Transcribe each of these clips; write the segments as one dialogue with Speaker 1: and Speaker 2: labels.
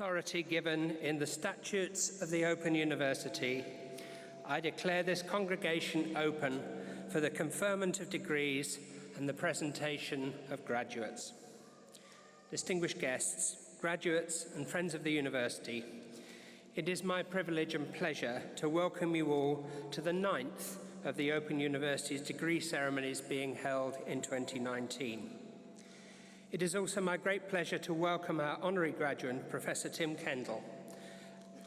Speaker 1: authority given in the statutes of the Open University, I declare this congregation open for the conferment of degrees and the presentation of graduates. Distinguished guests, graduates and friends of the university, it is my privilege and pleasure to welcome you all to the 9th of the Open University's degree ceremonies being held in 2019. It is also my great pleasure to welcome our honorary graduate, Professor Tim Kendall.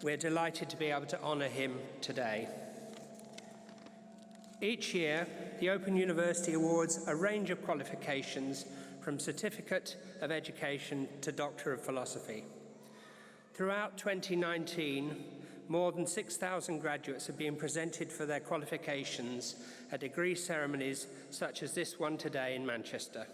Speaker 1: We're delighted to be able to honour him today. Each year, the Open University awards a range of qualifications from Certificate of Education to Doctor of Philosophy. Throughout 2019, more than 6,000 graduates have been presented for their qualifications at degree ceremonies such as this one today in Manchester.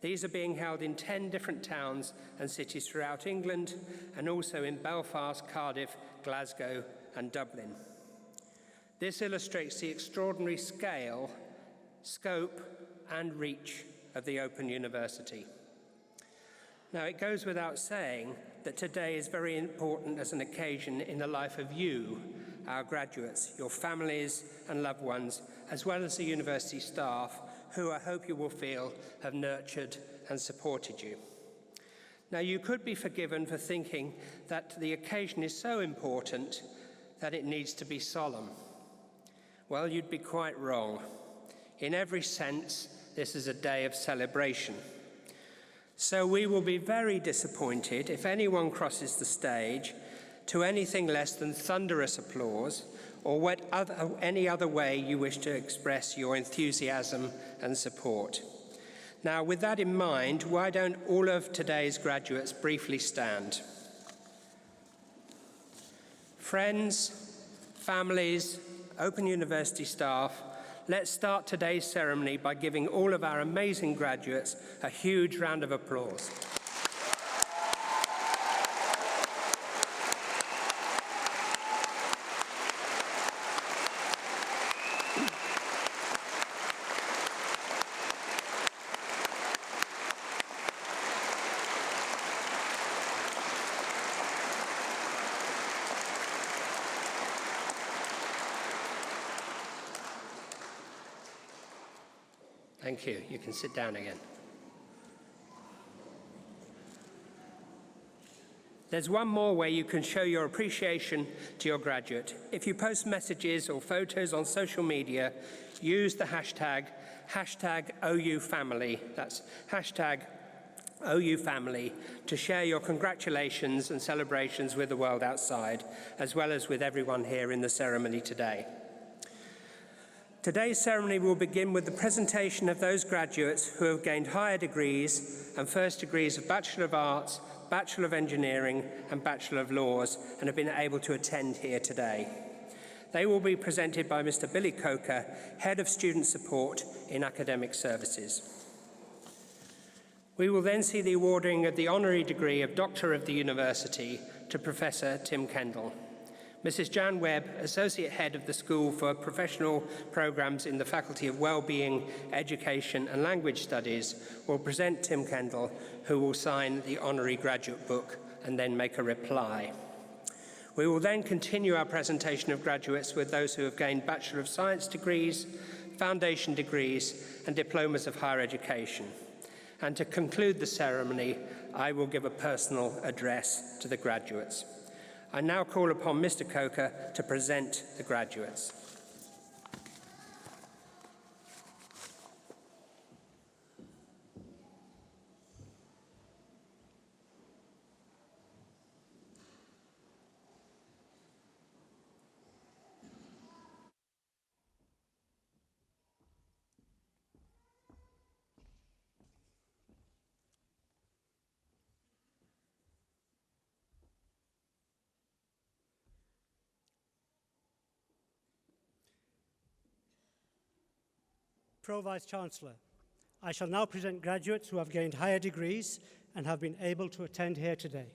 Speaker 1: These are being held in 10 different towns and cities throughout England and also in Belfast, Cardiff, Glasgow and Dublin. This illustrates the extraordinary scale, scope and reach of the Open University. Now, it goes without saying that today is very important as an occasion in the life of you, our graduates, your families and loved ones, as well as the university staff, who I hope you will feel have nurtured and supported you. Now, you could be forgiven for thinking that the occasion is so important that it needs to be solemn. Well, you'd be quite wrong. In every sense, this is a day of celebration. So we will be very disappointed if anyone crosses the stage to anything less than thunderous applause or any other way you wish to express your enthusiasm and support. Now, with that in mind, why don't all of today's graduates briefly stand? Friends, families, Open University staff, let's start today's ceremony by giving all of our amazing graduates a huge round of applause. Thank you. You can sit down again. There's one more way you can show your appreciation to your graduate. If you post messages or photos on social media, use the hashtag #OUFamily. That's hashtag #OUFamily to share your congratulations and celebrations with the world outside, as well as with everyone here in the ceremony today. Today's ceremony will begin with the presentation of those graduates who have gained higher degrees and first degrees of Bachelor of Arts, Bachelor of Engineering and Bachelor of Laws and have been able to attend here today. They will be presented by Mr. Billy Coker, Head of Student Support in Academic Services. We will then see the awarding of the honorary degree of Doctor of the University to Professor Tim Kendall. Mrs. Jan Webb, Associate Head of the School for Professional Programmes in the Faculty of Wellbeing, Education and Language Studies, will present Tim Kendall, who will sign the honorary graduate book and then make a reply. We will then continue our presentation of graduates with those who have gained Bachelor of Science degrees, foundation degrees and diplomas of higher education. And to conclude the ceremony, I will give a personal address to the graduates. I now call upon Mr. Coker to present the graduates.
Speaker 2: Pro-Vice-Chancellor, I shall now present graduates who have gained higher degrees and have been able to attend here today.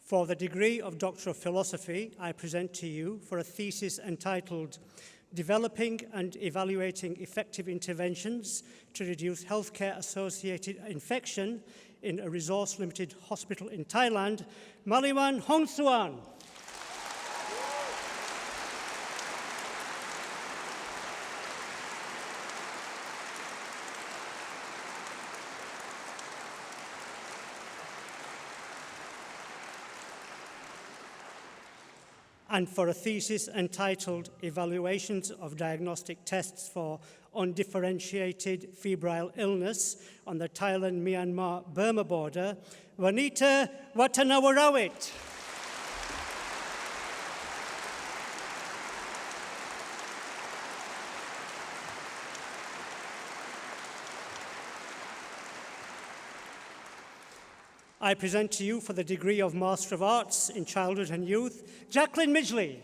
Speaker 2: For the degree of Doctor of Philosophy, I present to you for a thesis entitled developing and evaluating effective interventions to reduce healthcare-associated infection in a resource-limited hospital in Thailand, Maliwan Hongsuan. And for a thesis entitled Evaluations of Diagnostic Tests for Undifferentiated Febrile Illness on the Thailand-Myanmar-Burma border, Vanita Watanawarawit. I present to you for the degree of Master of Arts in Childhood and Youth, Jacqueline Midgley.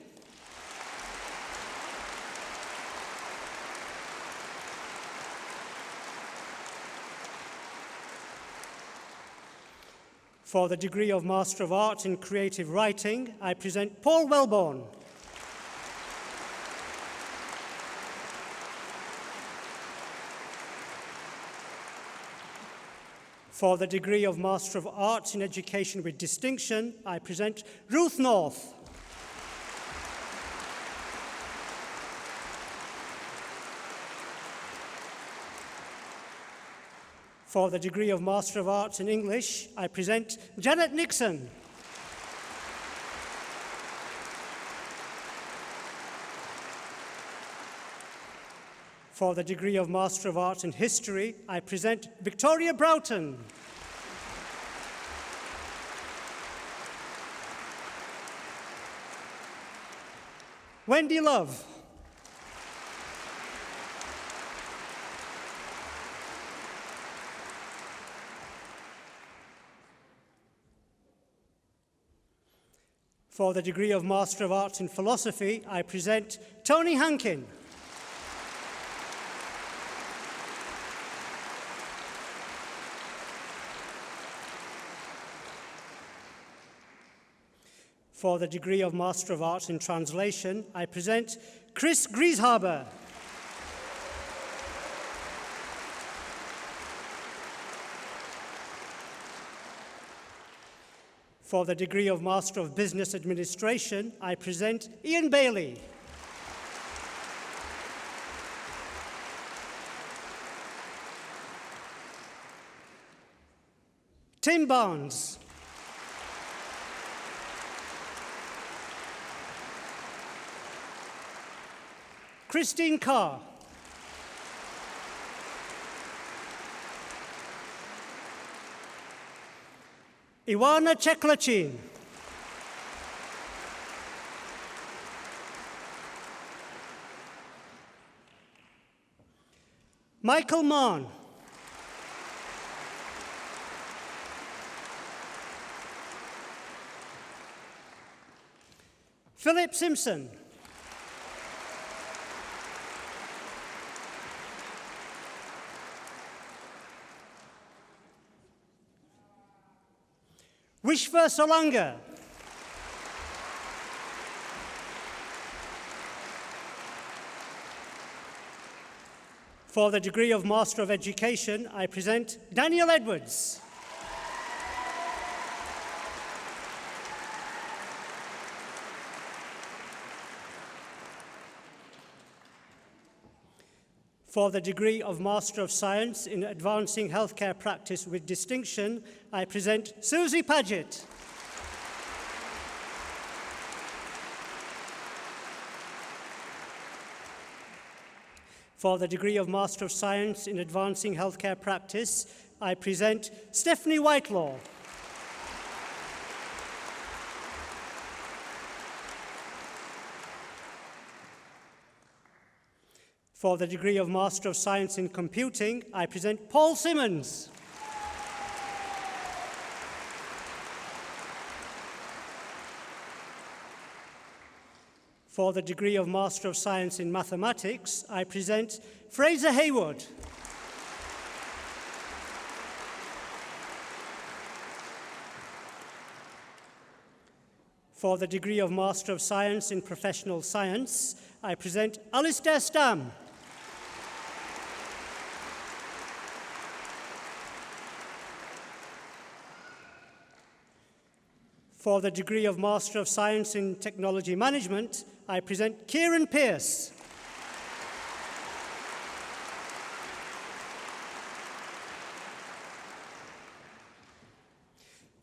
Speaker 2: For the degree of Master of Arts in Creative Writing, I present Paul Wellborn. For the degree of Master of Arts in Education with Distinction, I present Ruth North. For the degree of Master of Arts in English, I present Janet Nixon. For the degree of Master of Arts in History, I present Victoria Broughton. Wendy Love. For the degree of Master of Arts in Philosophy, I present Tony Hankin. For the degree of Master of Arts in Translation, I present Chris Grieshaber. For the degree of Master of Business Administration, I present Ian Bailey. Tim Barnes. Christine Carr. Iwana Cheklachin. Michael Mann. Philip Simpson. Wishva Solanga. For the degree of Master of Education, I present Daniel Edwards. For the degree of Master of Science in Advancing Healthcare Practice with Distinction, I present Susie Paget. For the degree of Master of Science in Advancing Healthcare Practice, I present Stephanie Whitelaw. For the degree of Master of Science in Computing, I present Paul Simmons. For the degree of Master of Science in Mathematics, I present Fraser Haywood. For the degree of Master of Science in Professional Science, I present Alistair Stam. For the degree of Master of Science in Technology Management, I present Kieran Pearce.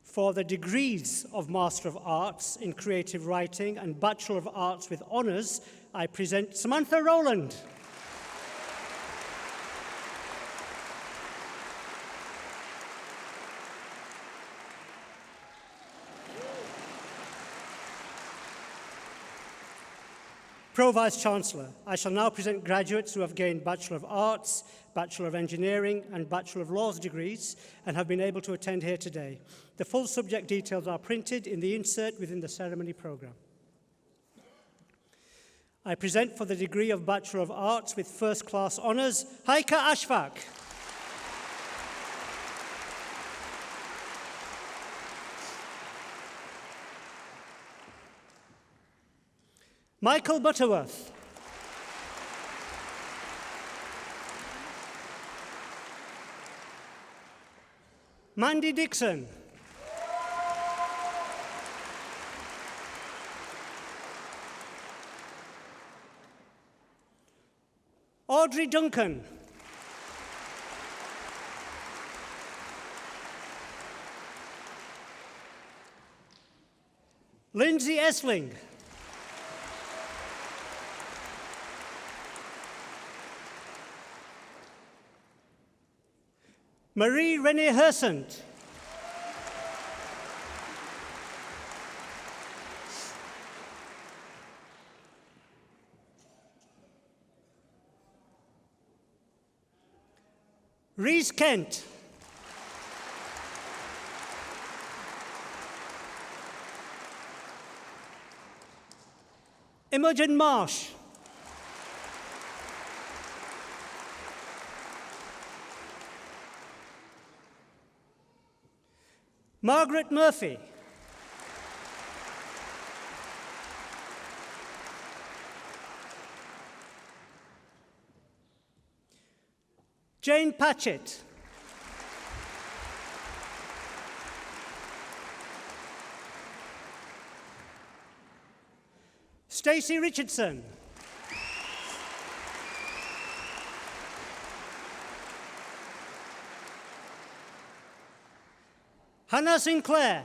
Speaker 2: For the degrees of Master of Arts in Creative Writing and Bachelor of Arts with Honours, I present Samantha Rowland. Pro Vice-Chancellor, I shall now present graduates who have gained Bachelor of Arts, Bachelor of Engineering and Bachelor of Laws degrees and have been able to attend here today. The full subject details are printed in the insert within the ceremony programme. I present for the degree of Bachelor of Arts with First Class Honours, Haika Ashfaq. Michael Butterworth. Mandy Dixon. Audrey Duncan. Lindsay Essling. Marie Renee Hersant. Reese Kent. Imogen Marsh. Margaret Murphy. Jane Patchett. Stacey Richardson. Hannah Sinclair.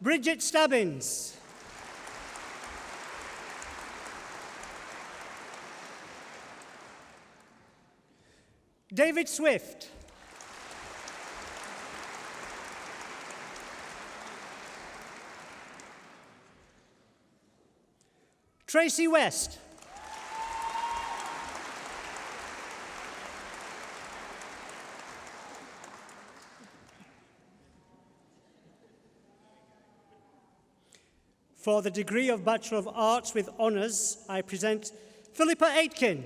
Speaker 2: Bridget Stabbins. David Swift. Tracy West. For the degree of Bachelor of Arts with Honours, I present Philippa Aitken.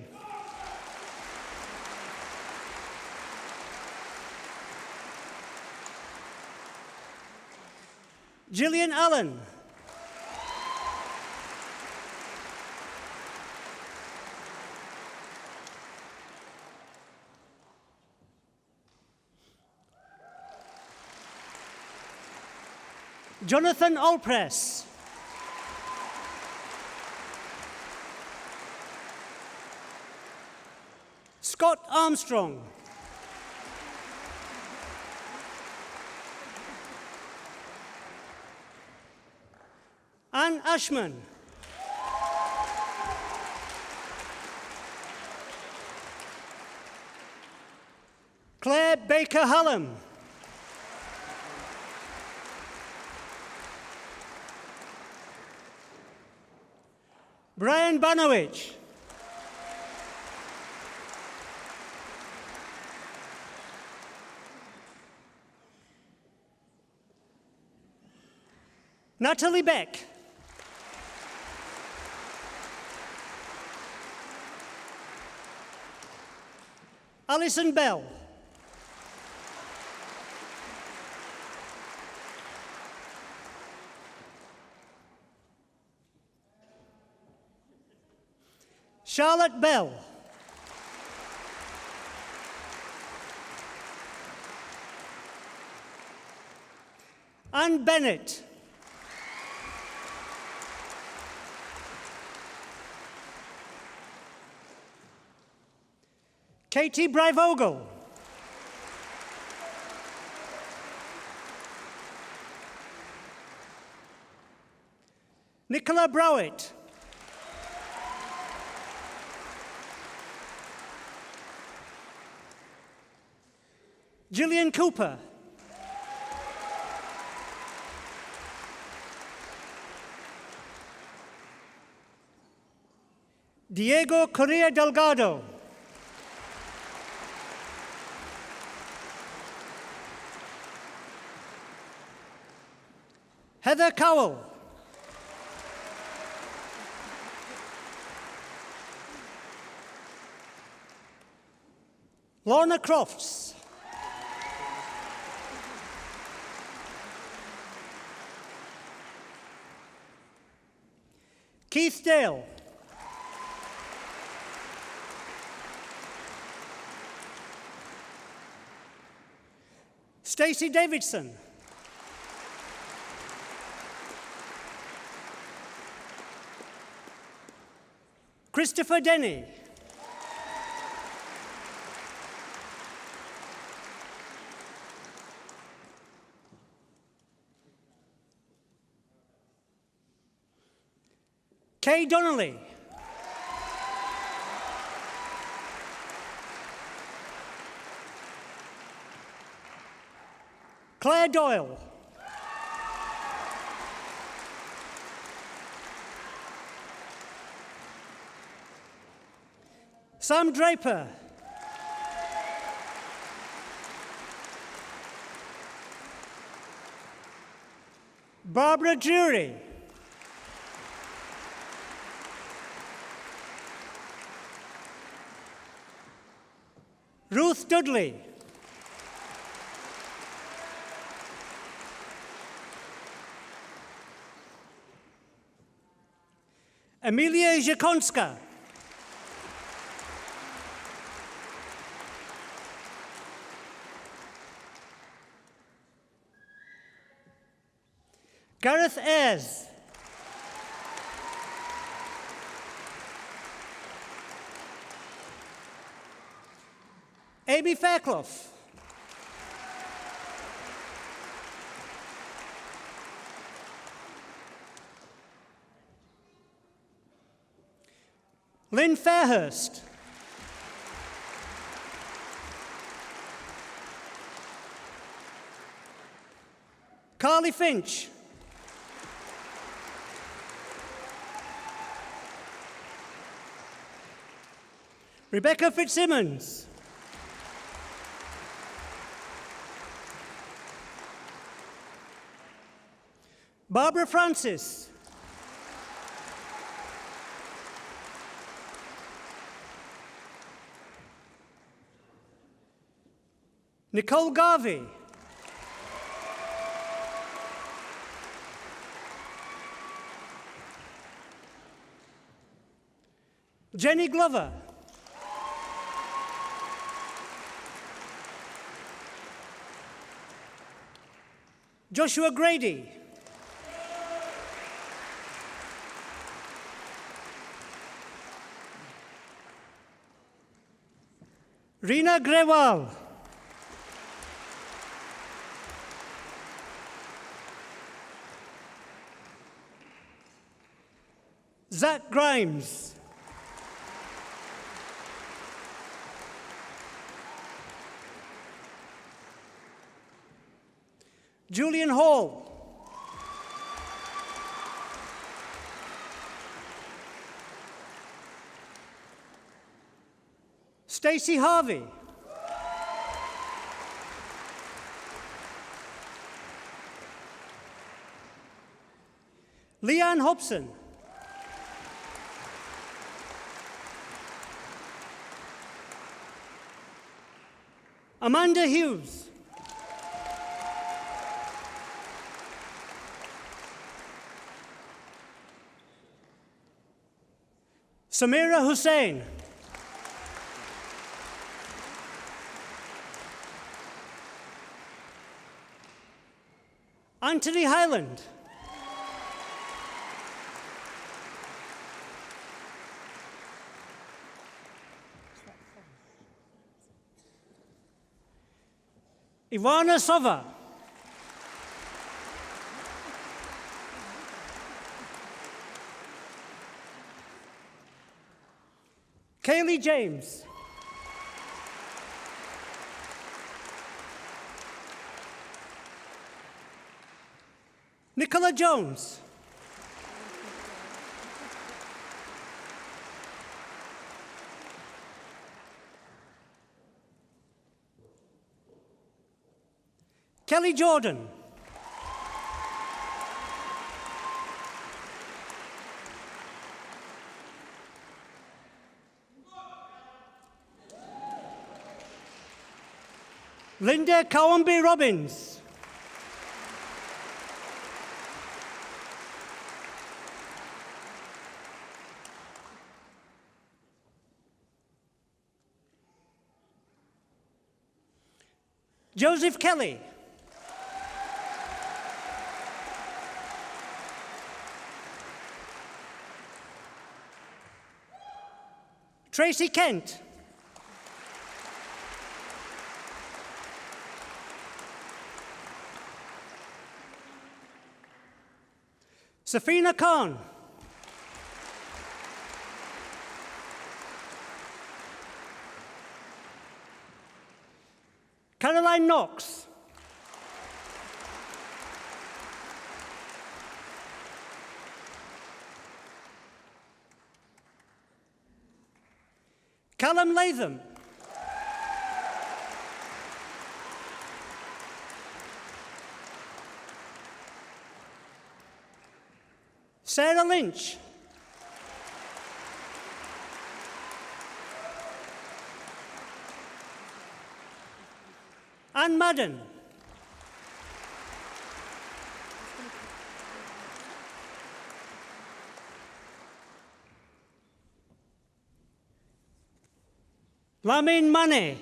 Speaker 2: Gillian Allen. Jonathan Allpress. Scott Armstrong. Anne Ashman. Claire Baker Hallam. Brian Banowich. Natalie Beck. Alison Bell. Charlotte Bell. Anne Bennett. Katie Breivogel. Nicola Browett. Gillian Cooper. Diego Correa Delgado. Heather Cowell. Lorna Crofts. Keith Dale. Stacey Davidson. Christopher Denny. Kay Donnelly. Claire Doyle. Sam Draper. Barbara Drury. Ruth Dudley. Emilia Jakonska. Gareth Ayres. Amy Fairclough. Lynn Fairhurst. Carly Finch. Rebecca Fitzsimmons. Barbara Francis. Nicole Garvey. Jenny Glover. Joshua Grady. Reena Grewal. Zach Grimes. Julian Hall. Stacey Harvey. Leanne Hobson. Amanda Hughes. Samira Hussain. Anthony Highland. Ivana Sova. Kaylee James. Nicola Jones. Kelly Jordan. Linda Kawambi Robbins. Joseph Kelly. Tracy Kent. Safina Khan. Caroline Knox. Callum Latham. Sarah Lynch. Anne Madden. Lamin Mane.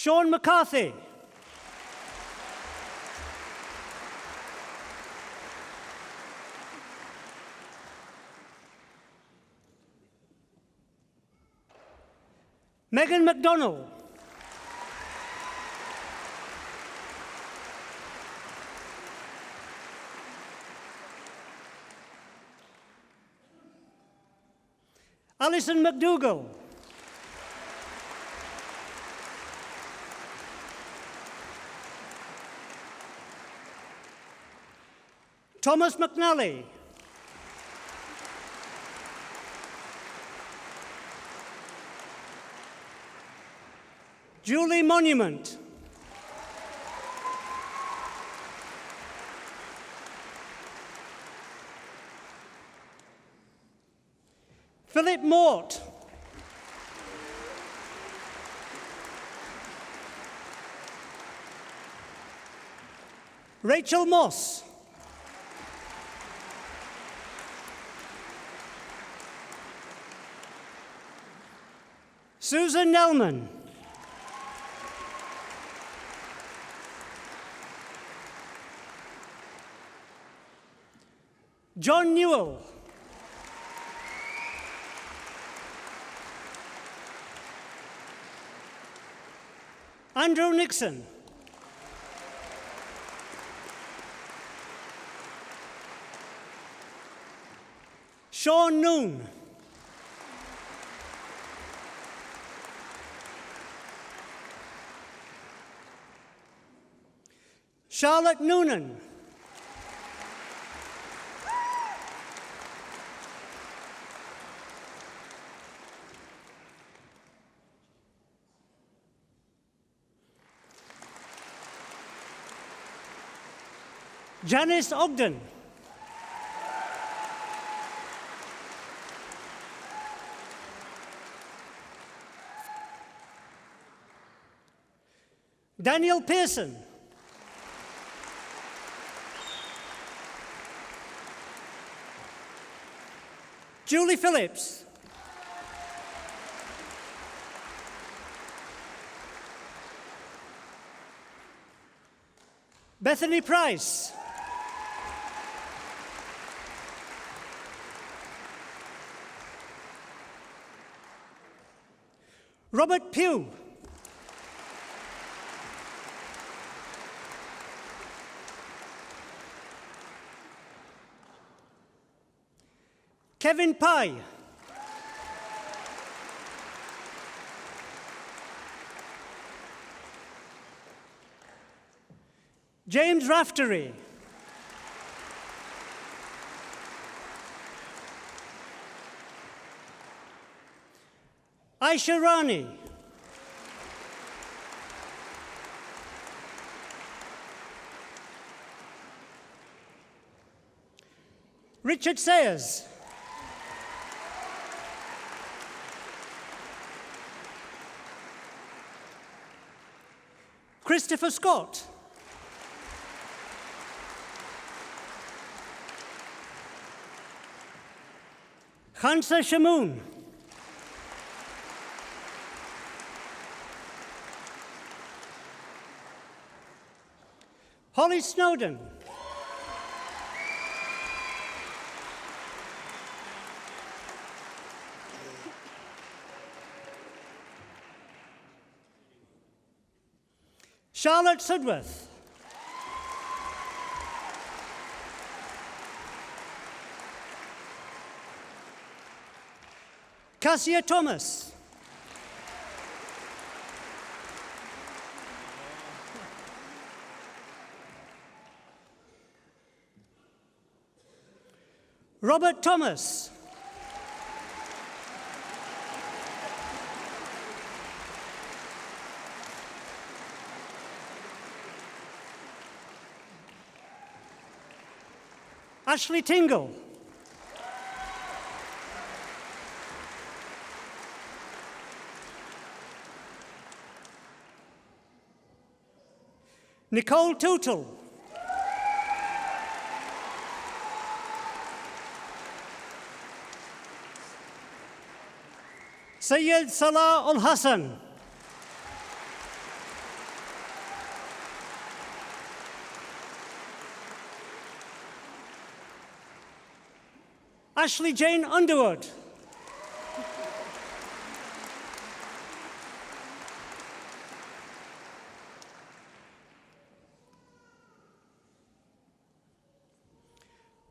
Speaker 2: Sean McCarthy. Megan McDonnell. Alison McDougall. Thomas McNally. Julie Monument. Philip Mort. Rachel Moss. Susan Nelman. John Newell. Andrew Nixon. Sean Noon. Charlotte Noonan. Janice Ogden. Daniel Pearson. Julie Phillips. Bethany Price. Robert Pugh. Kevin Pye. James Raftery. Aisha Rani. Richard Sayers. Christopher Scott. Khansa Shamoon. Holly Snowden. Charlotte Sudworth. Cassia Thomas. Robert Thomas. Ashley Tingle. Nicole Tootle. Syed Salah Ul Hassan. Ashley Jane Underwood.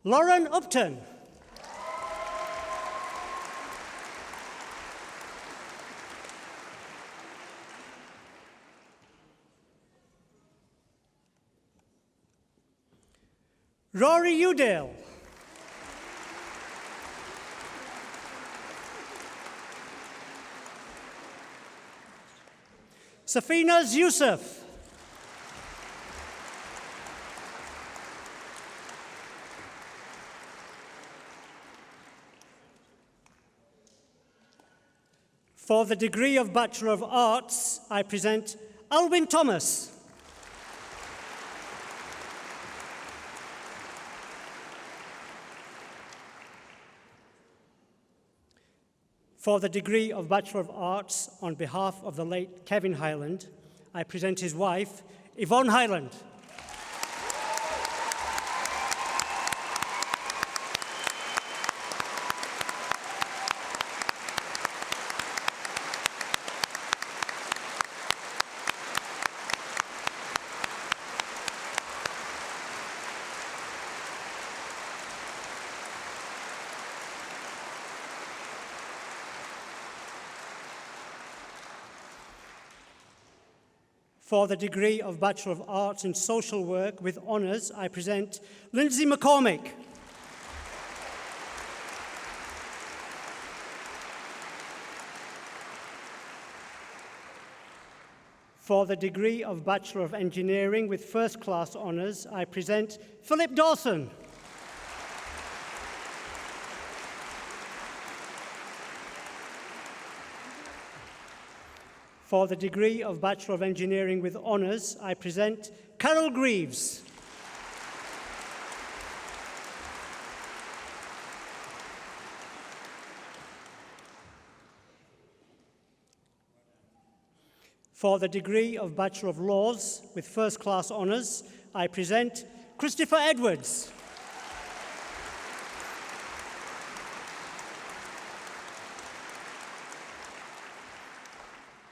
Speaker 2: Lauren Upton. Rory Udale. Safinaz Yusuf. For the degree of Bachelor of Arts, I present Alwyn Thomas. For the degree of Bachelor of Arts, on behalf of the late Kevin Hyland, I present his wife, Yvonne Hyland. For the degree of Bachelor of Arts in Social Work with honours, I present Lindsay McCormick. For the degree of Bachelor of Engineering with First Class Honours, I present Philip Dawson. For the degree of Bachelor of Engineering with Honours, I present Carol Greaves. For the degree of Bachelor of Laws with First Class Honours, I present Christopher Edwards.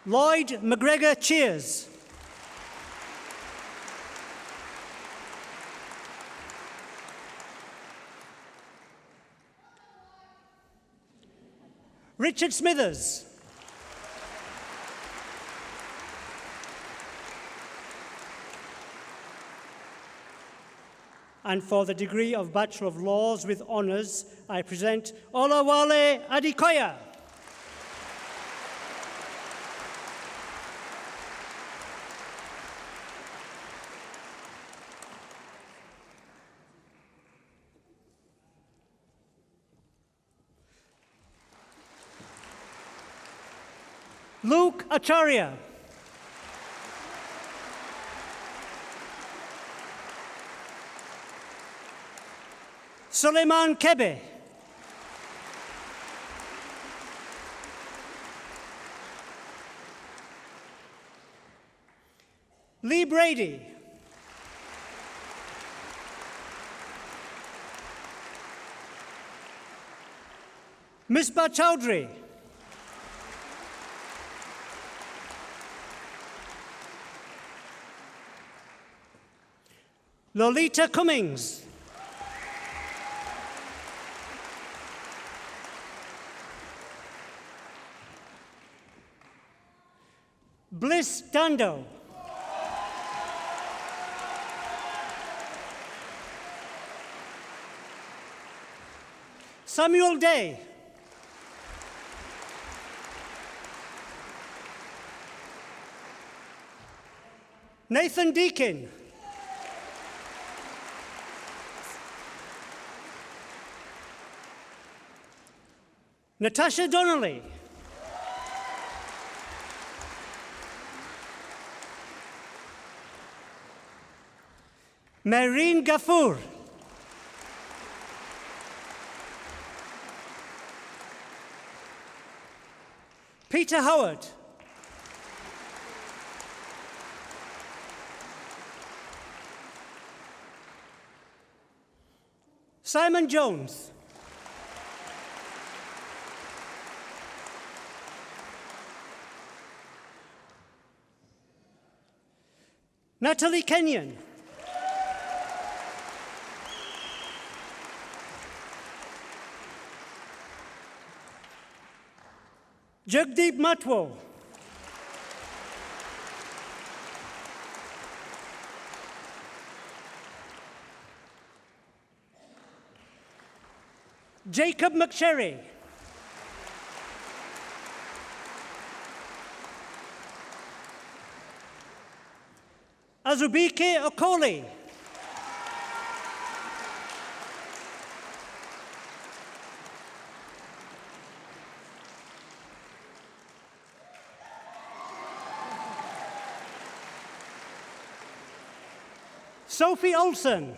Speaker 2: Lloyd McGregor Cheers. Richard Smithers. And for the degree of Bachelor of Laws with Honours, I present Olawale Adikoya. Luke Acharya. Suleiman Kebe. Lee Brady. Misbah Chowdhury. Lolita Cummings. Bliss Dando. Samuel Day. Nathan Deakin. Natasha Donnelly. Marine Gaffour. Peter Howard. Simon Jones. Natalie Kenyon. Jagdeep Matwo. Jacob McSherry. Azubike Okoli. Sophie Olsen.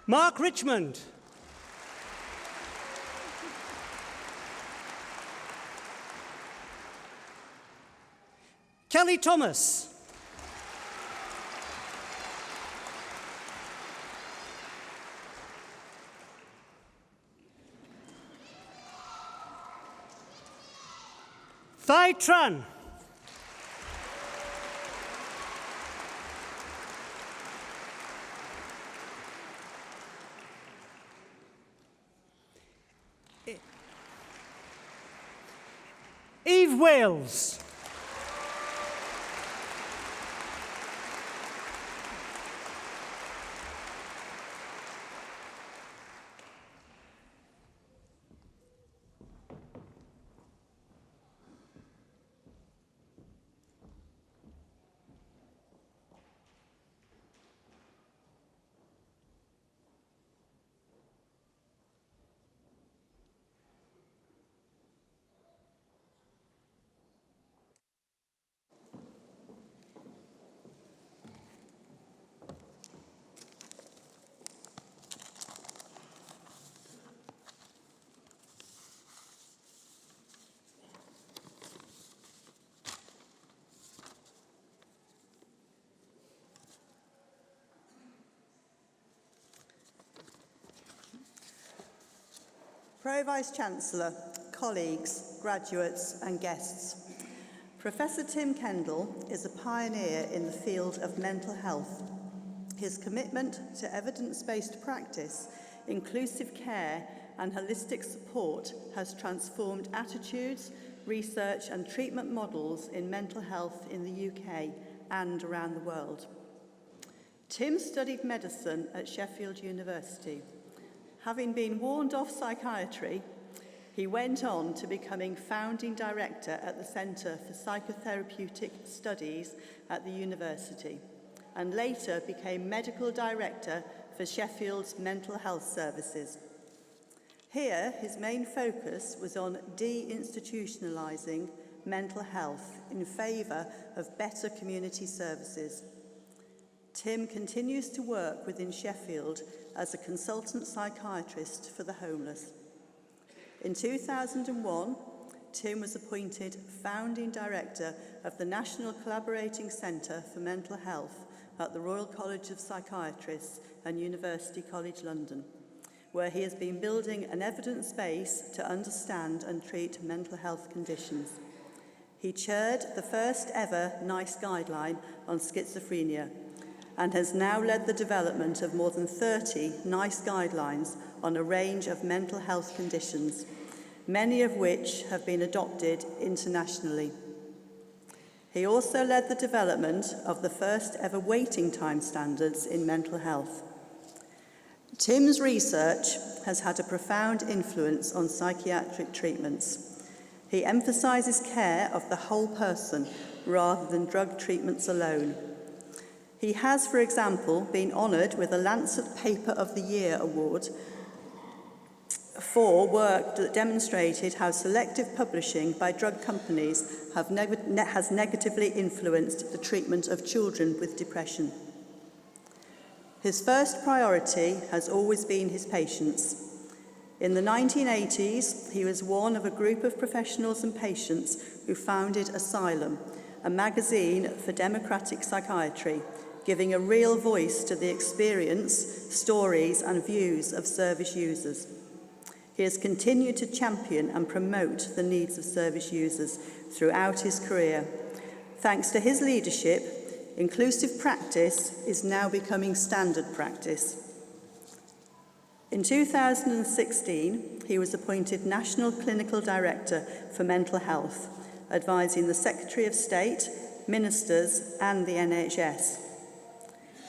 Speaker 2: Mark Richmond. Kelly Thomas. Thai Tran. Eve Wales.
Speaker 3: Pro-Vice-Chancellor, colleagues, graduates and guests, Professor Tim Kendall is a pioneer in the field of mental health. His commitment to evidence-based practice, inclusive care and holistic support has transformed attitudes, research and treatment models in mental health in the UK and around the world. Tim studied medicine at Sheffield University. Having been warned off psychiatry, he went on to becoming founding director at the Centre for Psychotherapeutic Studies at the university, and later became medical director for Sheffield's mental health services. Here, his main focus was on deinstitutionalising mental health in favour of better community services. Tim continues to work within Sheffield as a consultant psychiatrist for the homeless. In 2001, Tim was appointed founding director of the National Collaborating Centre for Mental Health at the Royal College of Psychiatrists and University College London, where he has been building an evidence base to understand and treat mental health conditions. He chaired the first ever NICE guideline on schizophrenia and has now led the development of more than 30 NICE guidelines on a range of mental health conditions, many of which have been adopted internationally. He also led the development of the first ever waiting time standards in mental health. Tim's research has had a profound influence on psychiatric treatments. He emphasises care of the whole person rather than drug treatments alone. He has, for example, been honoured with a Lancet Paper of the Year award for work that demonstrated how selective publishing by drug companies has negatively influenced the treatment of children with depression. His first priority has always been his patients. In the 1980s, he was one of a group of professionals and patients who founded Asylum, a magazine for democratic psychiatry, giving a real voice to the experience, stories and views of service users. He has continued to champion and promote the needs of service users throughout his career. Thanks to his leadership, inclusive practice is now becoming standard practice. In 2016, he was appointed National Clinical Director for Mental Health, advising the Secretary of State, ministers and the NHS.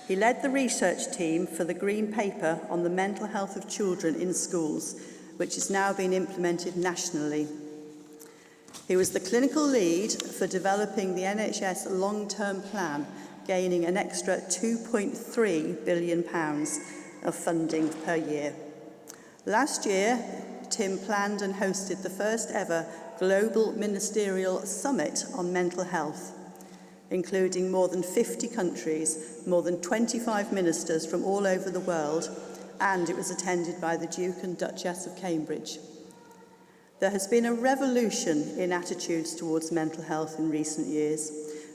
Speaker 3: He led the research team for the Green Paper on the mental health of children in schools, which is now being implemented nationally. He was the clinical lead for developing the NHS long-term plan, gaining an extra £2.3 billion of funding per year. Last year, Tim planned and hosted the first ever Global Ministerial Summit on Mental Health, including more than 50 countries, more than 25 ministers from all over the world, and it was attended by the Duke and Duchess of Cambridge. There has been a revolution in attitudes towards mental health in recent years,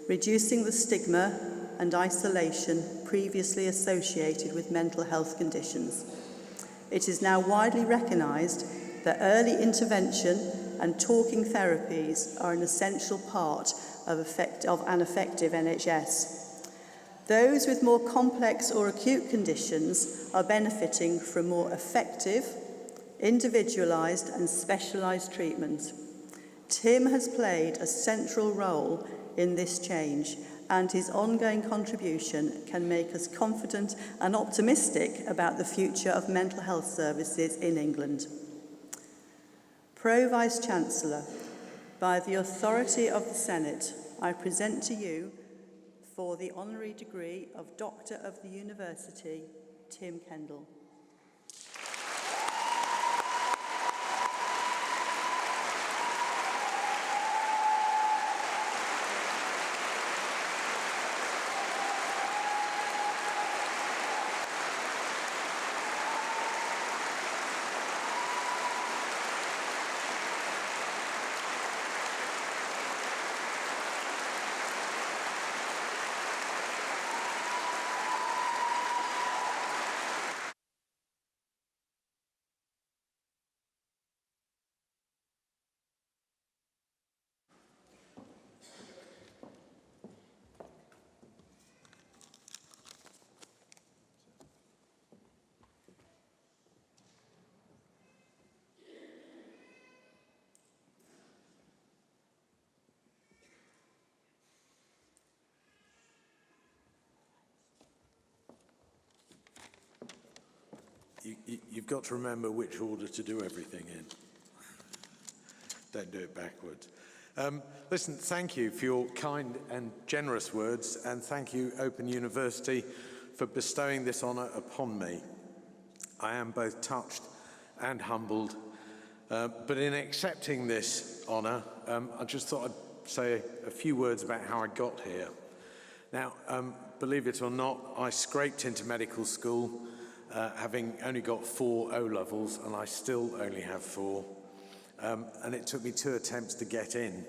Speaker 3: reducing the stigma and isolation previously associated with mental health conditions. It is now widely recognised that early intervention and talking therapies are an essential part of an effective NHS. Those with more complex or acute conditions are benefiting from more effective, individualised and specialised treatment. Tim has played a central role in this change, and his ongoing contribution can make us confident and optimistic about the future of mental health services in England. Pro-Vice-Chancellor, by the authority of the Senate, I present to you, for the honorary degree of Doctor of the University, Tim Kendall.
Speaker 4: You've got to remember which order to do everything in. Don't do it backwards. Listen, thank you for your kind and generous words, and thank you, Open University, for bestowing this honour upon me. I am both touched and humbled, but in accepting this honour, I just thought I'd say a few words about how I got here. Now, believe it or not, I scraped into medical school, having only got 4 O-levels, and I still only have 4. And it took me 2 attempts to get in.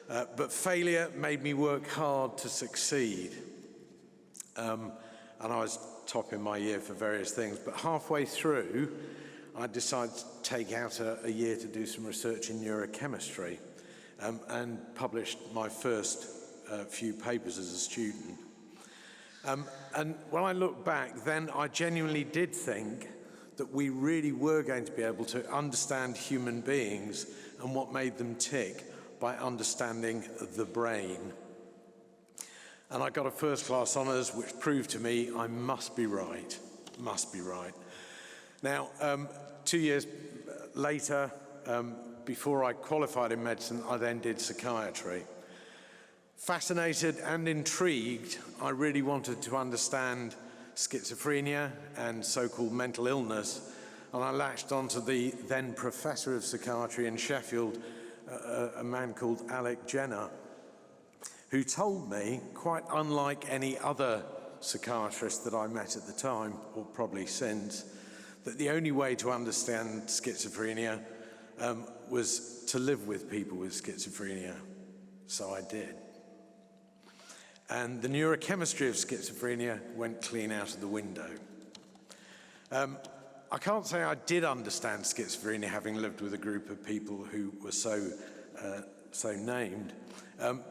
Speaker 4: But failure made me work hard to succeed. And I was top in my year for various things. But halfway through, I decided to take out a year to do some research in neurochemistry, and published my first few papers as a student. And when I look back, then I genuinely did think that we really were going to be able to understand human beings and what made them tick by understanding the brain. And I got a first-class honours, which proved to me I must be right. Now, 2 years later, before I qualified in medicine, I then did psychiatry. Fascinated and intrigued, I really wanted to understand schizophrenia and so-called mental illness, and I latched onto the then professor of psychiatry in Sheffield, a man called Alec Jenner, who told me, quite unlike any other psychiatrist that I met at the time, or probably since, that the only way to understand schizophrenia was to live with people with schizophrenia. So I did. And the neurochemistry of schizophrenia went clean out of the window. I can't say I did understand schizophrenia, having lived with a group of people who were so named,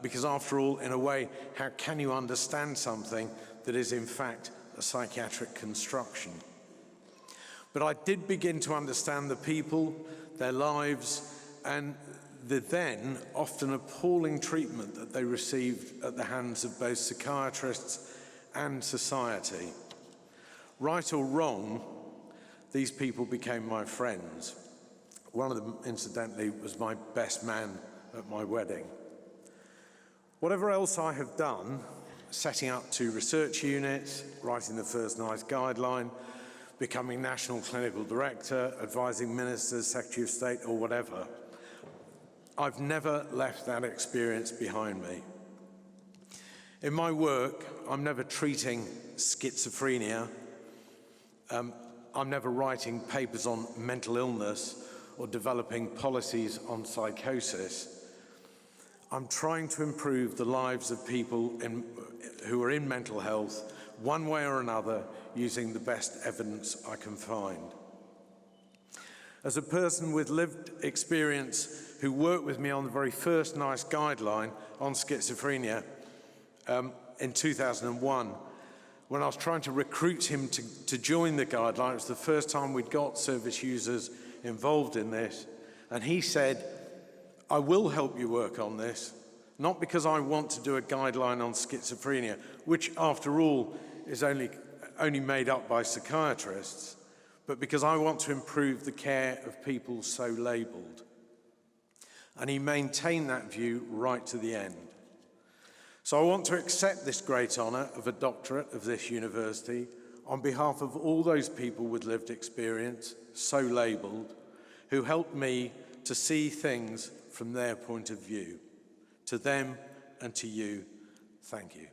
Speaker 4: because after all, in a way, how can you understand something that is in fact a psychiatric construction? But I did begin to understand the people, their lives, and the then often appalling treatment that they received at the hands of both psychiatrists and society. Right or wrong, these people became my friends. One of them, incidentally, was my best man at my wedding. Whatever else I have done, setting up 2 research units, writing the first NICE guideline, becoming National Clinical Director, advising ministers, Secretary of State, or whatever, I've never left that experience behind me. In my work, I'm never treating schizophrenia. I'm never writing papers on mental illness or developing policies on psychosis. I'm trying to improve the lives of people who are in mental health, one way or another, using the best evidence I can find. As a person with lived experience who worked with me on the very first NICE guideline on schizophrenia in 2001, when I was trying to recruit him to join the guideline, it was the first time we'd got service users involved in this, and he said, I will help you work on this, not because I want to do a guideline on schizophrenia, which after all is only made up by psychiatrists, but because I want to improve the care of people so labelled. And he maintained that view right to the end. So I want to accept this great honour of a doctorate of this university on behalf of all those people with lived experience, so labelled, who helped me to see things from their point of view. To them and to you, thank you.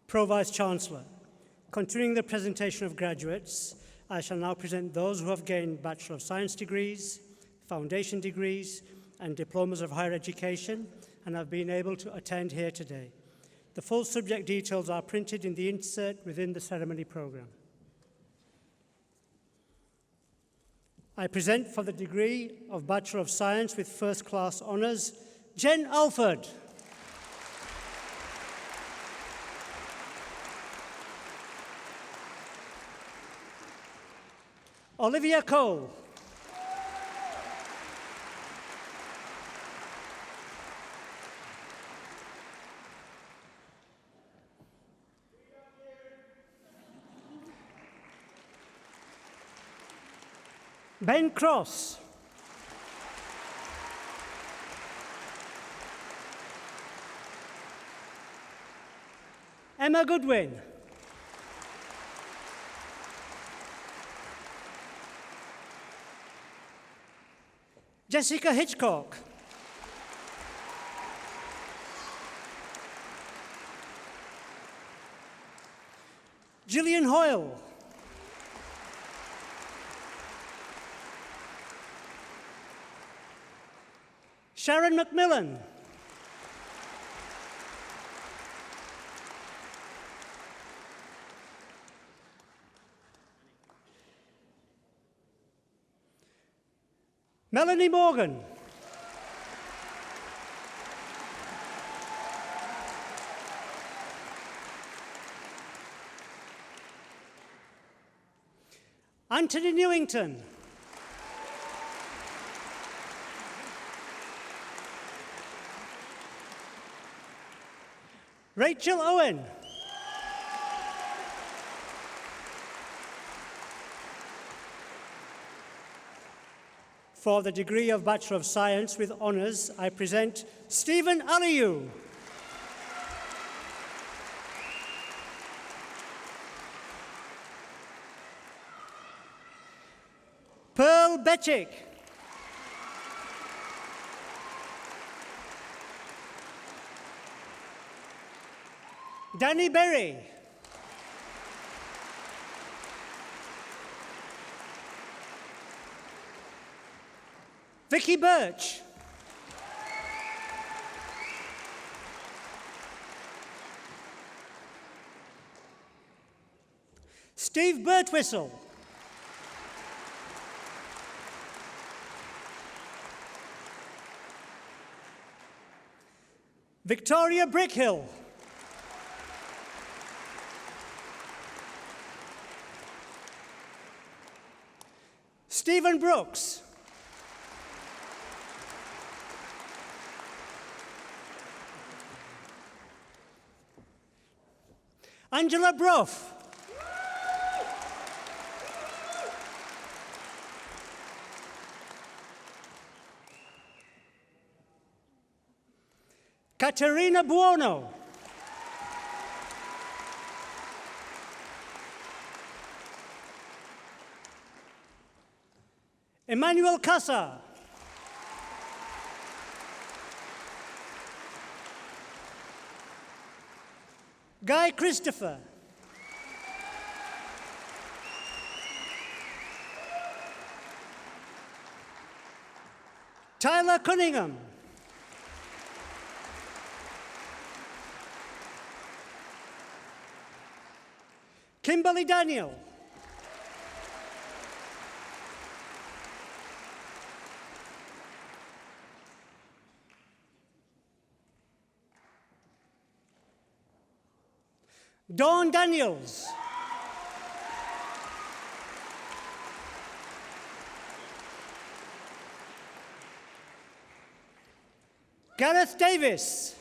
Speaker 2: Pro-Vice-Chancellor, continuing the presentation of graduates, I shall now present those who have gained Bachelor of Science degrees, foundation degrees, and diplomas of higher education and have been able to attend here today. The full subject details are printed in the insert within the ceremony programme. I present for the degree of Bachelor of Science with First Class Honours, Jen Alford. Olivia Cole. Ben Cross. Emma Goodwin. Jessica Hitchcock. Gillian Hoyle. Sharon McMillan. Melanie Morgan. Anthony Newington. Rachel Owen. For the degree of Bachelor of Science with Honours, I present Stephen Aliyu. Pearl Betchick. Danny Berry. Vicky Birch. Steve Birtwistle. Victoria Brickhill. Stephen Brooks. Angela Brough. Katerina Buono. Emmanuel Casa. Guy Christopher. Tyler Cunningham. Kimberly Daniel. Dawn Daniels. Gareth Davis.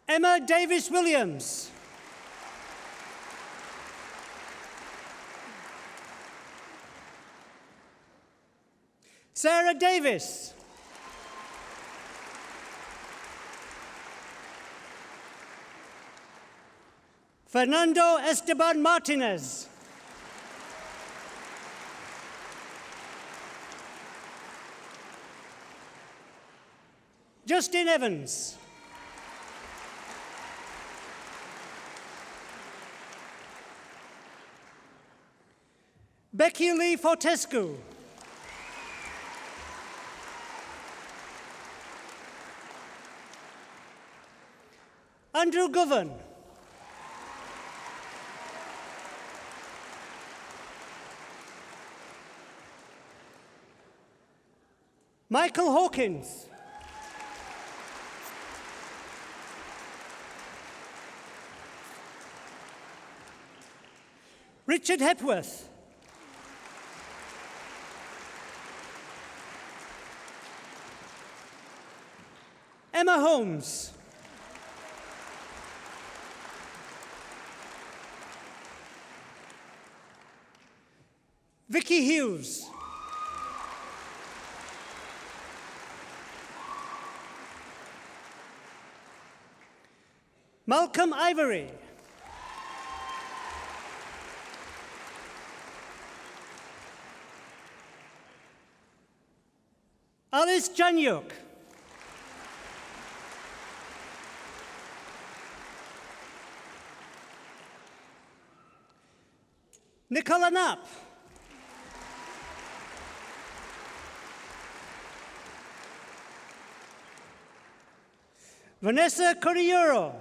Speaker 2: Emma Davis-Williams. Sarah Davis. Fernando Esteban Martinez. Justin Evans. Becky Lee Fortescue. Andrew Govan. Michael Hawkins. Richard Hepworth. Emma Holmes. Vicky Hughes. Malcolm Ivory. Alice Janyuk. Nicola Knapp. Vanessa Corriero.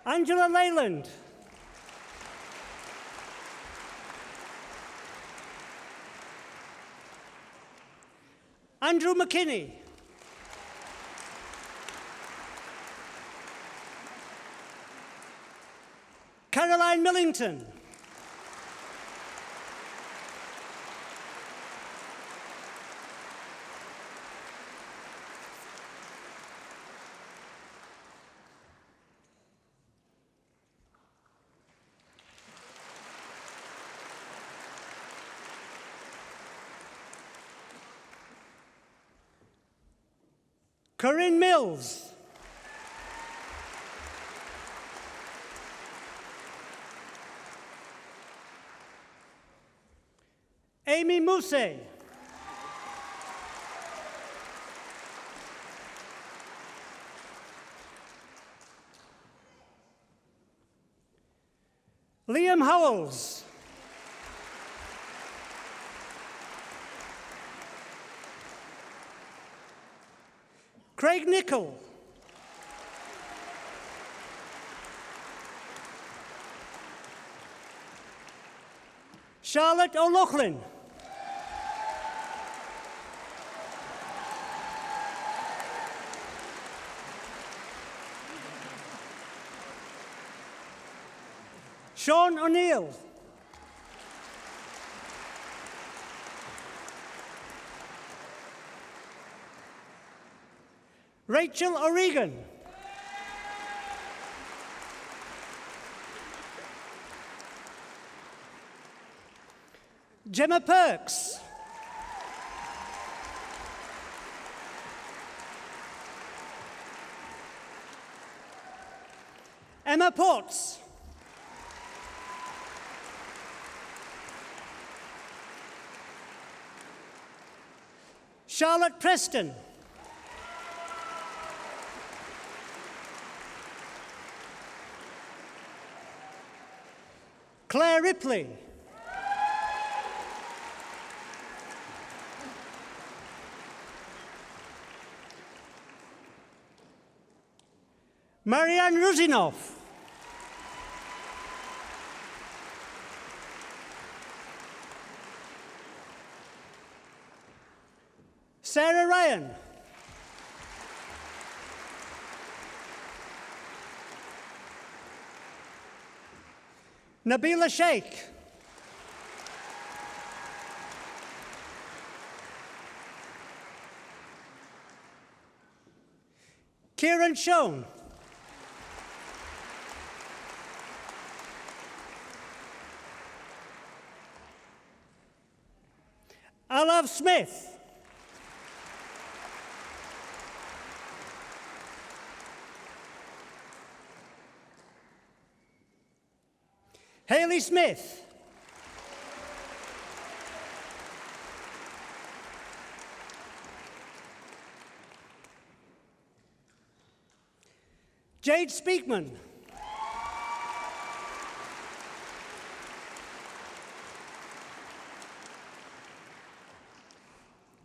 Speaker 2: Angela Leyland. Andrew McKinney. Caroline Millington. Corinne Mills. Amy Mousse. Liam Howells. Craig Nichol. Charlotte O'Loughlin. Sean O'Neill. Rachel O'Regan. Gemma Perks. Emma Potts. Charlotte Preston. Claire Ripley. Marianne Ruzinoff. Sarah Ryan. Nabila Sheikh. Kieran Schoen. Alav Smith. Hayley Smith. Jade Speakman.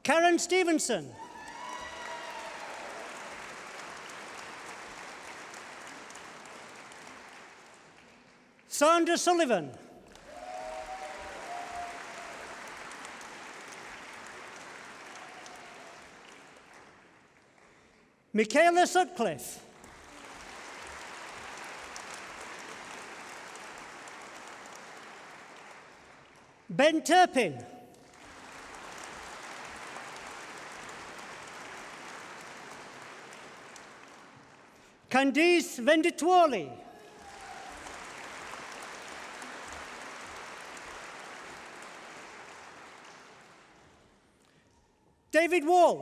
Speaker 2: Karen Stevenson. Sandra Sullivan. Michaela Sutcliffe. Ben Turpin. Candice Vendituoli. David Wall.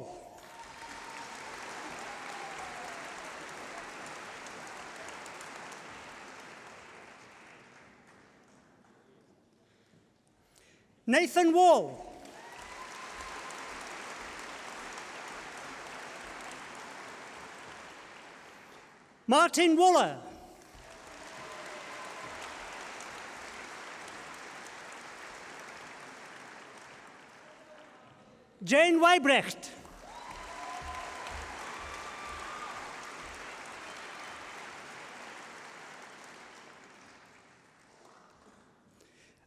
Speaker 2: Nathan Wall. Martin Wooler. Jane Weibrecht.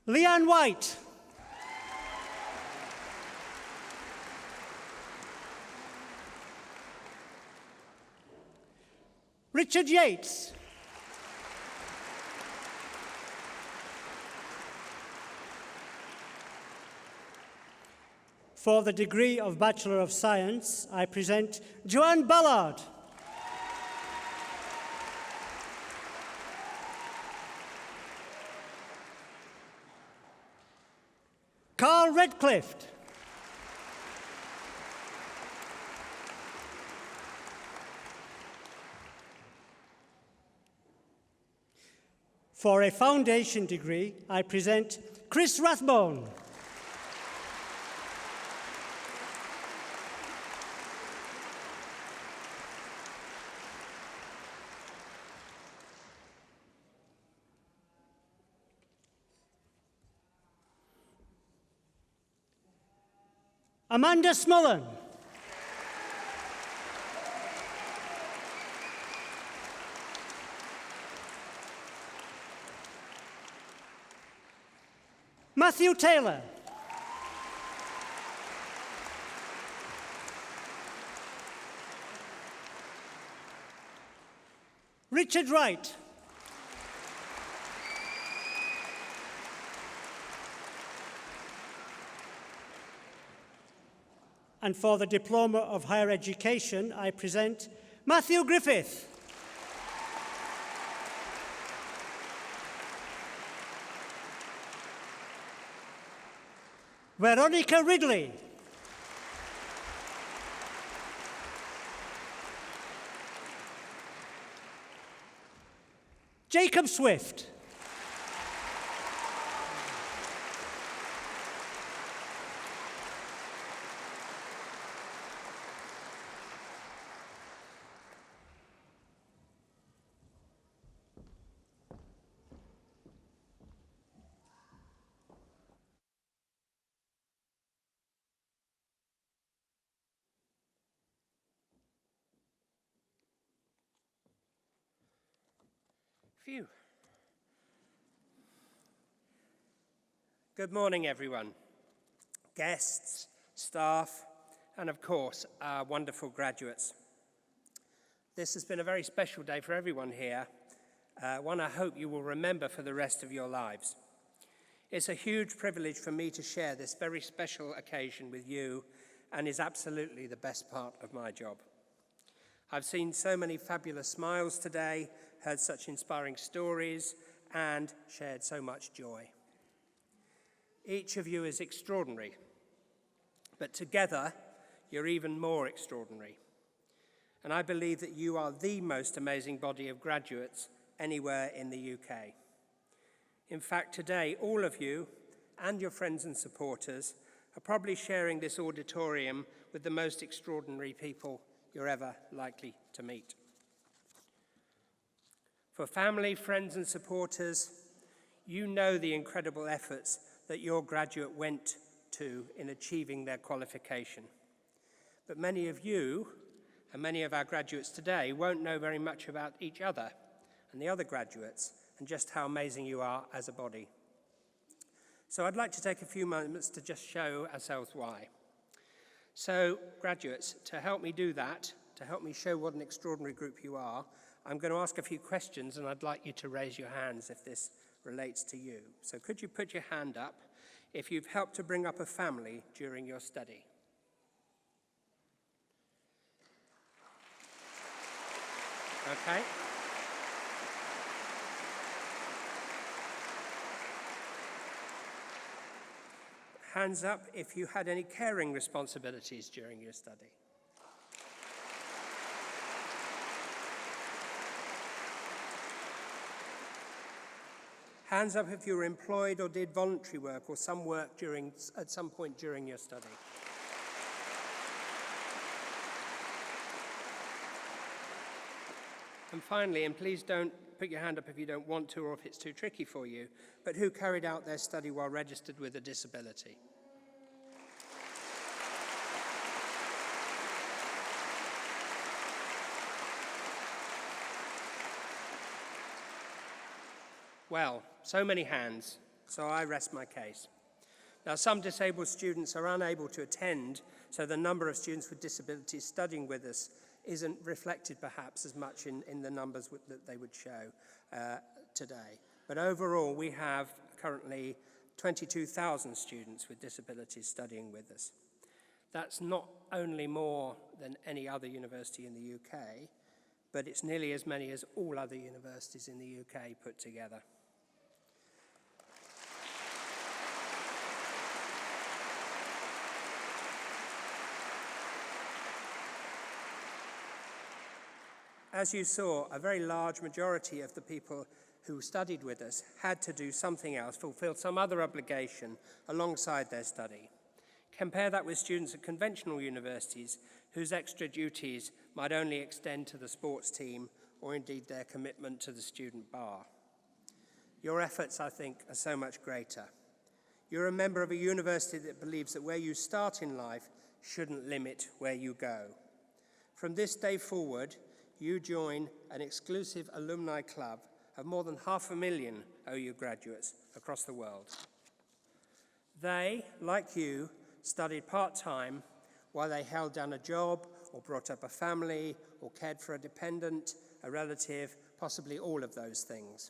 Speaker 2: Leanne White. Richard Yates. For the degree of Bachelor of Science, I present Joanne Ballard. Carl Redcliffe. For a foundation degree, I present Chris Rathbone. Amanda Smullen. Matthew Taylor. Richard Wright. And for the Diploma of Higher Education, I present Matthew Griffith. Veronica Ridley. Jacob Swift.
Speaker 1: Phew. Good morning, everyone. Guests, staff, and of course, our wonderful graduates. This has been a very special day for everyone here, one I hope you will remember for the rest of your lives. It's a huge privilege for me to share this very special occasion with you and is absolutely the best part of my job. I've seen so many fabulous smiles today, heard such inspiring stories, and shared so much joy. Each of you is extraordinary, but together, you're even more extraordinary. And I believe that you are the most amazing body of graduates anywhere in the UK. In fact, today, all of you and your friends and supporters are probably sharing this auditorium with the most extraordinary people you're ever likely to meet. For family, friends and supporters, you know the incredible efforts that your graduate went to in achieving their qualification. But many of you, and many of our graduates today, won't know very much about each other and the other graduates and just how amazing you are as a body. So I'd like to take a few moments to just show ourselves why. So, graduates, to help me do that, to help me show what an extraordinary group you are, I'm going to ask a few questions, and I'd like you to raise your hands if this relates to you. So could you put your hand up if you've helped to bring up a family during your study? Okay. Hands up if you had any caring responsibilities during your study. Hands up if you were employed or did voluntary work or some work at some point during your study. And finally, and please don't put your hand up if you don't want to or if it's too tricky for you, but who carried out their study while registered with a disability? Well, so many hands, so I rest my case. Now, some disabled students are unable to attend, so the number of students with disabilities studying with us isn't reflected perhaps as much in the numbers that they would show today. But overall, we have currently 22,000 students with disabilities studying with us. That's not only more than any other university in the UK, but it's nearly as many as all other universities in the UK put together. As you saw, a very large majority of the people who studied with us had to do something else, fulfill some other obligation alongside their study. Compare that with students at conventional universities whose extra duties might only extend to the sports team or indeed their commitment to the student bar. Your efforts, I think, are so much greater. You're a member of a university that believes that where you start in life shouldn't limit where you go. From this day forward, you join an exclusive alumni club of more than 500,000 OU graduates across the world. They, like you, studied part-time while they held down a job or brought up a family or cared for a dependent, a relative, possibly all of those things.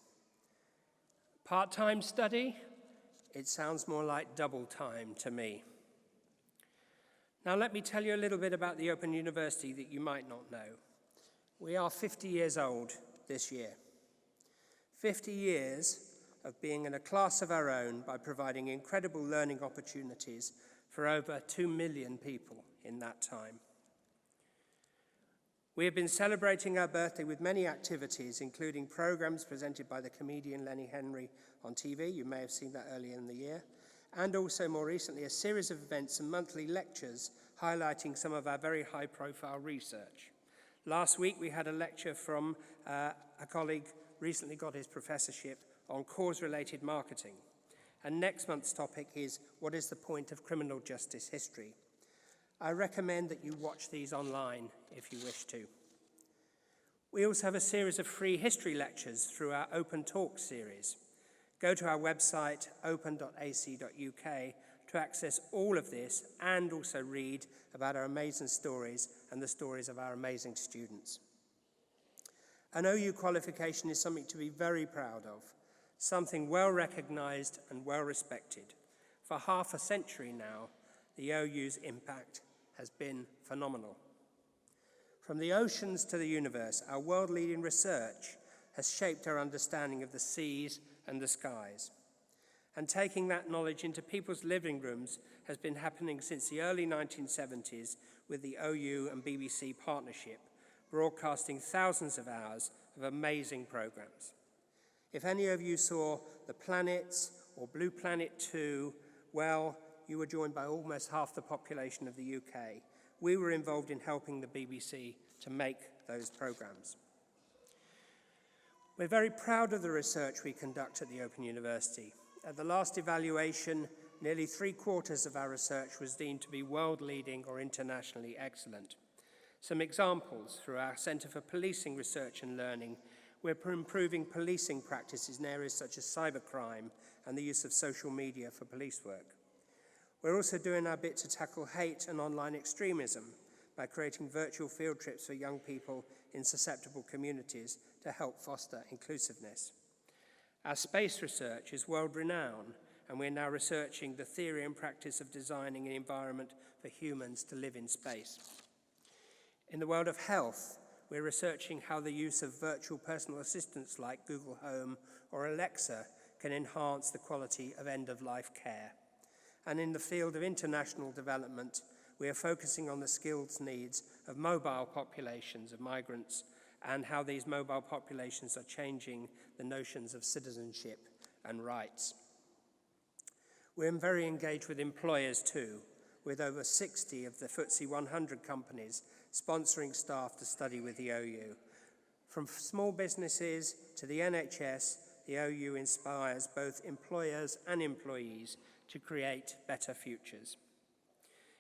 Speaker 1: Part-time study? It sounds more like double time to me. Now let me tell you a little bit about the Open University that you might not know. We are 50 years old this year. 50 years of being in a class of our own by providing incredible learning opportunities for over 2 million people in that time. We have been celebrating our birthday with many activities, including programs presented by the comedian Lenny Henry on TV, you may have seen that earlier in the year, and also more recently a series of events and monthly lectures highlighting some of our very high-profile research. Last week we had a lecture from a colleague recently got his professorship on cause-related marketing. And next month's topic is, what is the point of criminal justice history? I recommend that you watch these online if you wish to. We also have a series of free history lectures through our Open Talks series. Go to our website, open.ac.uk, to access all of this and also read about our amazing stories and the stories of our amazing students. An OU qualification is something to be very proud of, something well recognized and well respected. For half a century now, the OU's impact has been phenomenal. From the oceans to the universe, our world-leading research has shaped our understanding of the seas and the skies. And taking that knowledge into people's living rooms has been happening since the early 1970s with the OU and BBC partnership, broadcasting thousands of hours of amazing programs. If any of you saw The Planets or Blue Planet 2, well, you were joined by almost half the population of the UK. We were involved in helping the BBC to make those programmes. We're very proud of the research we conduct at the Open University. At the last evaluation, nearly 3/4 of our research was deemed to be world-leading or internationally excellent. Some examples: through our Centre for Policing Research and Learning, we're improving policing practices in areas such as cybercrime and the use of social media for police work. We're also doing our bit to tackle hate and online extremism by creating virtual field trips for young people in susceptible communities to help foster inclusiveness. Our space research is world-renowned, and we're now researching the theory and practice of designing an environment for humans to live in space. In the world of health, we're researching how the use of virtual personal assistants like Google Home or Alexa can enhance the quality of end-of-life care. And in the field of international development, we are focusing on the skills needs of mobile populations of migrants and how these mobile populations are changing the notions of citizenship and rights. We're very engaged with employers too, with over 60 of the FTSE 100 companies sponsoring staff to study with the OU. From small businesses to the NHS, the OU inspires both employers and employees to create better futures.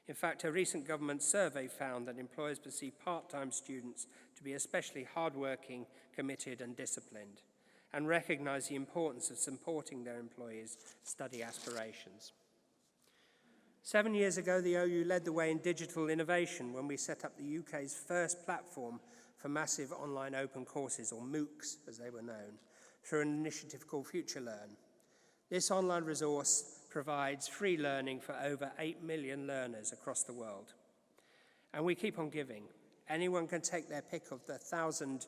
Speaker 1: In fact, a recent government survey found that employers perceive part-time students to be especially hard-working, committed and disciplined, and recognise the importance of supporting their employees' study aspirations. 7 years ago, the OU led the way in digital innovation when we set up the UK's first platform for massive online open courses, or MOOCs as they were known, through an initiative called FutureLearn. This online resource provides free learning for over 8 million learners across the world. And we keep on giving. Anyone can take their pick of the 1,000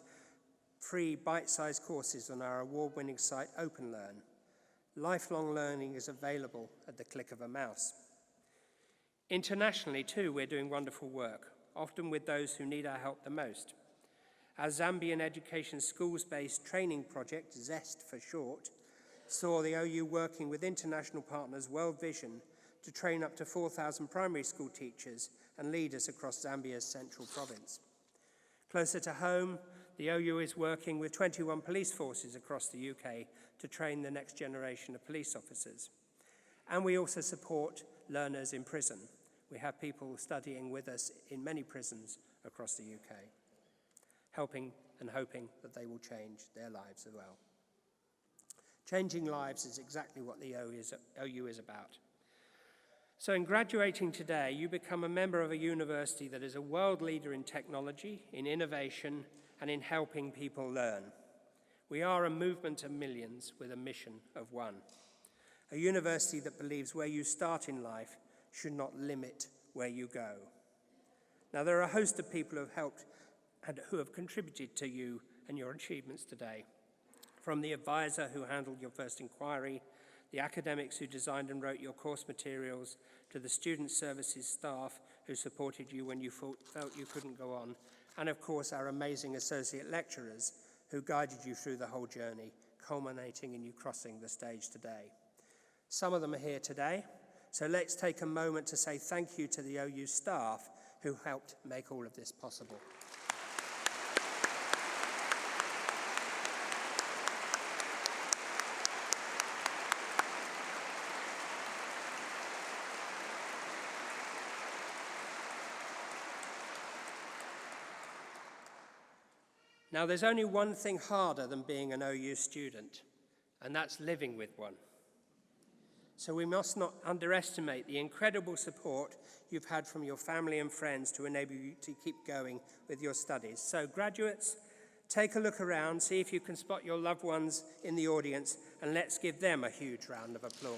Speaker 1: free bite-sized courses on our award-winning site OpenLearn. Lifelong learning is available at the click of a mouse. Internationally too, we're doing wonderful work, often with those who need our help the most. Our Zambian Education Schools-based training project, ZEST for short, saw the OU working with international partners World Vision to train up to 4,000 primary school teachers and leaders across Zambia's central province. Closer to home, the OU is working with 21 police forces across the UK to train the next generation of police officers. And we also support learners in prison. We have people studying with us in many prisons across the UK, helping and hoping that they will change their lives as well. Changing lives is exactly what the OU is about. So in graduating today, you become a member of a university that is a world leader in technology, in innovation, and in helping people learn. We are a movement of millions with a mission of one. A university that believes where you start in life should not limit where you go. Now, there are a host of people who have helped and who have contributed to you and your achievements today. From the advisor who handled your first inquiry, the academics who designed and wrote your course materials, to the student services staff who supported you when you felt you couldn't go on, and of course our amazing associate lecturers who guided you through the whole journey, culminating in you crossing the stage today. Some of them are here today, so let's take a moment to say thank you to the OU staff who helped make all of this possible. Now, there's only one thing harder than being an OU student, and that's living with one. So we must not underestimate the incredible support you've had from your family and friends to enable you to keep going with your studies. So graduates, take a look around, see if you can spot your loved ones in the audience, and let's give them a huge round of applause.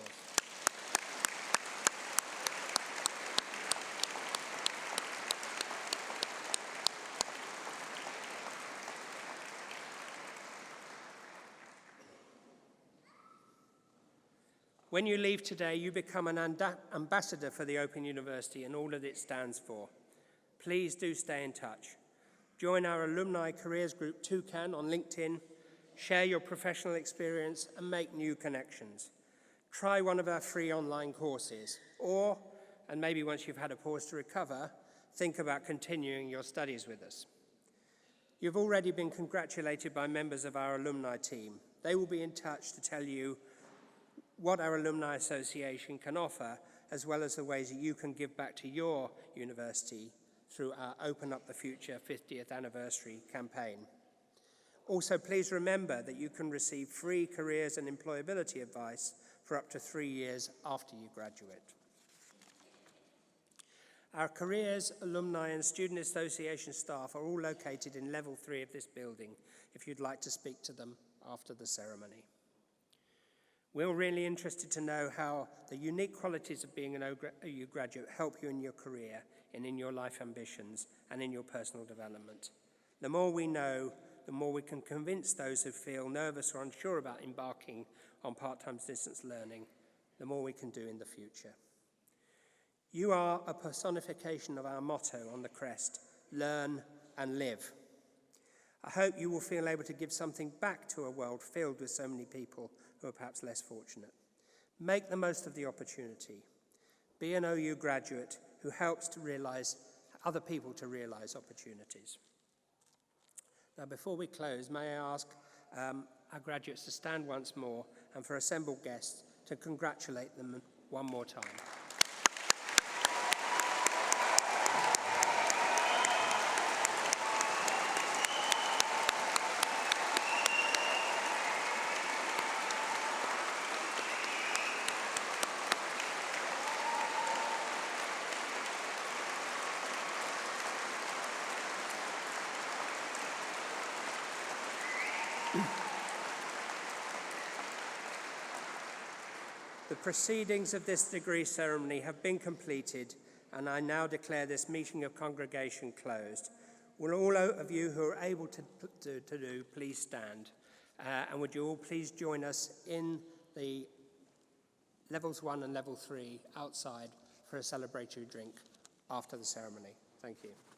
Speaker 1: When you leave today, you become an ambassador for the Open University and all that it stands for. Please do stay in touch. Join our alumni careers group, Toucan, on LinkedIn. share your professional experience and make new connections. Try one of our free online courses, or, and maybe once you've had a pause to recover, think about continuing your studies with us. You've already been congratulated by members of our alumni team. They will be in touch to tell you what our Alumni Association can offer, as well as the ways that you can give back to your university through our Open Up the Future 50th anniversary campaign. Also, please remember that you can receive free careers and employability advice for up to 3 years after you graduate. Our Careers, Alumni and Student Association staff are all located in level 3 of this building if you'd like to speak to them after the ceremony. We're really interested to know how the unique qualities of being an OU graduate help you in your career and in your life ambitions and in your personal development. The more we know, the more we can convince those who feel nervous or unsure about embarking on part-time distance learning, the more we can do in the future. You are a personification of our motto on the crest, learn and live. I hope you will feel able to give something back to a world filled with so many people who are perhaps less fortunate. Make the most of the opportunity. Be an OU graduate who helps to realize other people to realize opportunities. Now, before we close, may I ask our graduates to stand once more and for assembled guests to congratulate them one more time. The proceedings of this degree ceremony have been completed, and I now declare this meeting of congregation closed. Will all of you who are able to do, please stand? And would you all please join us in the levels 1 and level 3 outside for a celebratory drink after the ceremony. Thank you.